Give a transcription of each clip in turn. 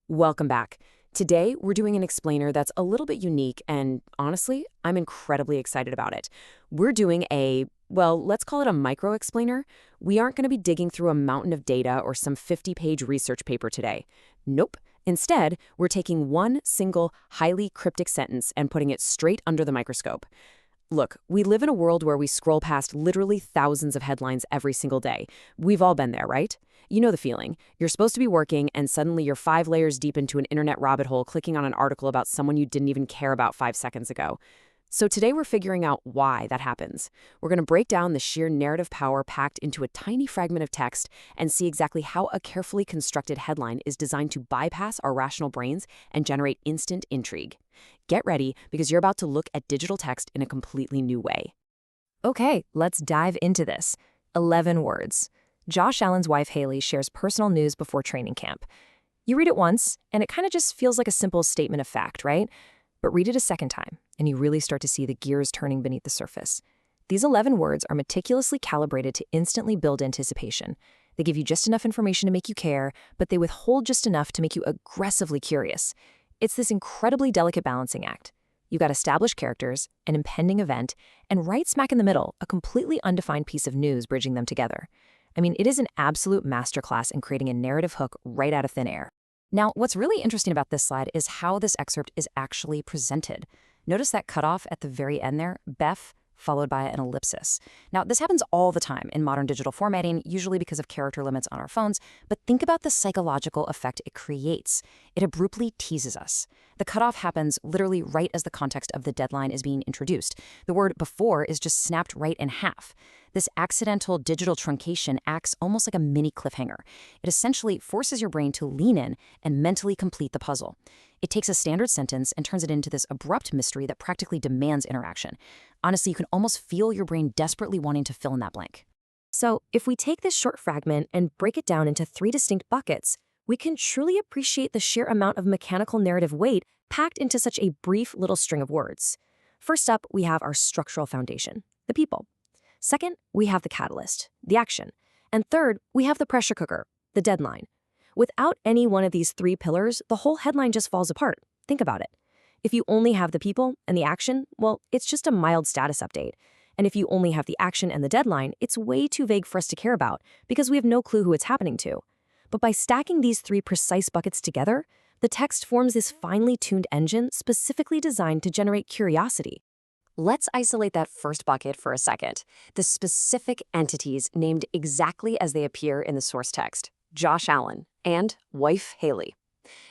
Welcome back. Today, we're doing an explainer that's a little bit unique, and honestly, I'm incredibly excited about it. We're doing well, let's call it a micro explainer. We aren't going to be digging through a mountain of data or some 50-page research paper today. Nope. Instead, we're taking one single, highly cryptic sentence and putting it straight under the microscope. Look, we live in a world where we scroll past literally thousands of headlines every single day. We've all been there, right? You know the feeling. You're supposed to be working, and suddenly you're 5 layers deep into an internet rabbit hole clicking on an article about someone you didn't even care about 5 seconds ago. So today we're figuring out why that happens. We're going to break down the sheer narrative power packed into a tiny fragment of text and see exactly how a carefully constructed headline is designed to bypass our rational brains and generate instant intrigue. Get ready, because you're about to look at digital text in a completely new way. Okay, let's dive into this. 11 words. Josh Allen's wife Haley shares personal news before training camp. You read it once, and it kind of just feels like a simple statement of fact, right? But read it a second time, and you really start to see the gears turning beneath the surface. These 11 words are meticulously calibrated to instantly build anticipation. They give you just enough information to make you care, but they withhold just enough to make you aggressively curious. It's this incredibly delicate balancing act. You got established characters, an impending event, and right smack in the middle, a completely undefined piece of news bridging them together. I mean, it is an absolute masterclass in creating a narrative hook right out of thin air. Now, what's really interesting about this slide is how this excerpt is actually presented. Notice that cutoff at the very end there, BEF, followed by an ellipsis. Now, this happens all the time in modern digital formatting, usually because of character limits on our phones, but think about the psychological effect it creates. It abruptly teases us. The cutoff happens literally right as the context of the deadline is being introduced. The word before is just snapped right in half. This accidental digital truncation acts almost like a mini cliffhanger. It essentially forces your brain to lean in and mentally complete the puzzle. It takes a standard sentence and turns it into this abrupt mystery that practically demands interaction. Honestly, you can almost feel your brain desperately wanting to fill in that blank. So, if we take this short fragment and break it down into 3 distinct buckets, we can truly appreciate the sheer amount of mechanical narrative weight packed into such a brief little string of words. First up, we have our structural foundation, the people. Second, we have the catalyst, the action. And third, we have the pressure cooker, the deadline. Without any one of these 3 pillars, the whole headline just falls apart. Think about it. If you only have the people and the action, well, it's just a mild status update. And if you only have the action and the deadline, it's way too vague for us to care about because we have no clue who it's happening to. But by stacking these 3 precise buckets together, the text forms this finely tuned engine specifically designed to generate curiosity. Let's isolate that first bucket for a second. The specific entities named exactly as they appear in the source text: Josh Allen and wife Haley.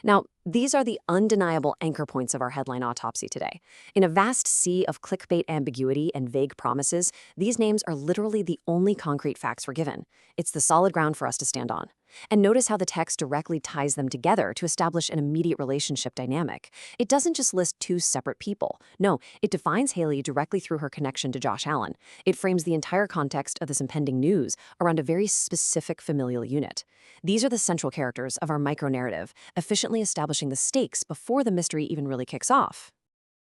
Now, these are the undeniable anchor points of our headline autopsy today. In a vast sea of clickbait ambiguity and vague promises, these names are literally the only concrete facts we're given. It's the solid ground for us to stand on. And notice how the text directly ties them together to establish an immediate relationship dynamic. It doesn't just list 2 separate people. No, it defines Haley directly through her connection to Josh Allen. It frames the entire context of this impending news around a very specific familial unit. These are the central characters of our micro-narrative, efficiently establishing the stakes before the mystery even really kicks off.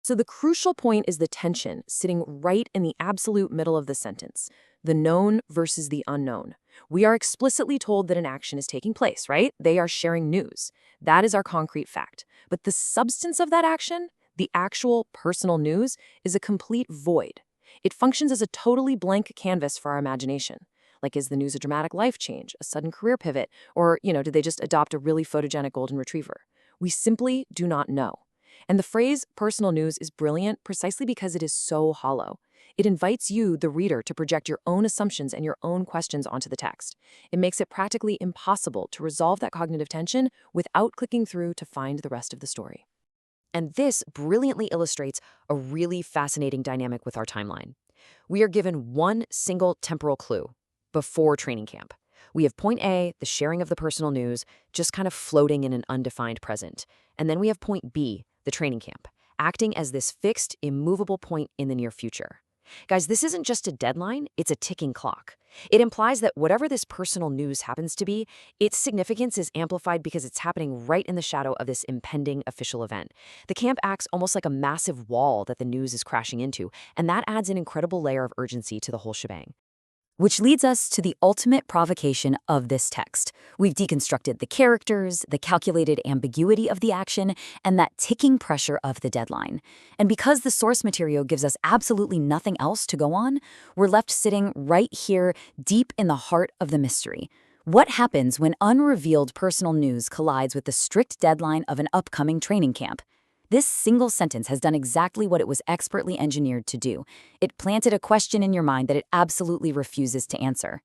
So the crucial point is the tension sitting right in the absolute middle of the sentence, the known versus the unknown. We are explicitly told that an action is taking place, right? They are sharing news. That is our concrete fact. But the substance of that action, the actual personal news, is a complete void. It functions as a totally blank canvas for our imagination. Like, is the news a dramatic life change, a sudden career pivot, or, did they just adopt a really photogenic golden retriever? We simply do not know. And the phrase personal news is brilliant precisely because it is so hollow. It invites you, the reader, to project your own assumptions and your own questions onto the text. It makes it practically impossible to resolve that cognitive tension without clicking through to find the rest of the story. And this brilliantly illustrates a really fascinating dynamic with our timeline. We are given one single temporal clue: before training camp. We have point A, the sharing of the personal news, just kind of floating in an undefined present. And then we have point B, the training camp, acting as this fixed, immovable point in the near future. Guys, this isn't just a deadline, it's a ticking clock. It implies that whatever this personal news happens to be, its significance is amplified because it's happening right in the shadow of this impending official event. The camp acts almost like a massive wall that the news is crashing into, and that adds an incredible layer of urgency to the whole shebang. Which leads us to the ultimate provocation of this text. We've deconstructed the characters, the calculated ambiguity of the action, and that ticking pressure of the deadline. And because the source material gives us absolutely nothing else to go on, we're left sitting right here, deep in the heart of the mystery. What happens when unrevealed personal news collides with the strict deadline of an upcoming training camp? This single sentence has done exactly what it was expertly engineered to do. It planted a question in your mind that it absolutely refuses to answer.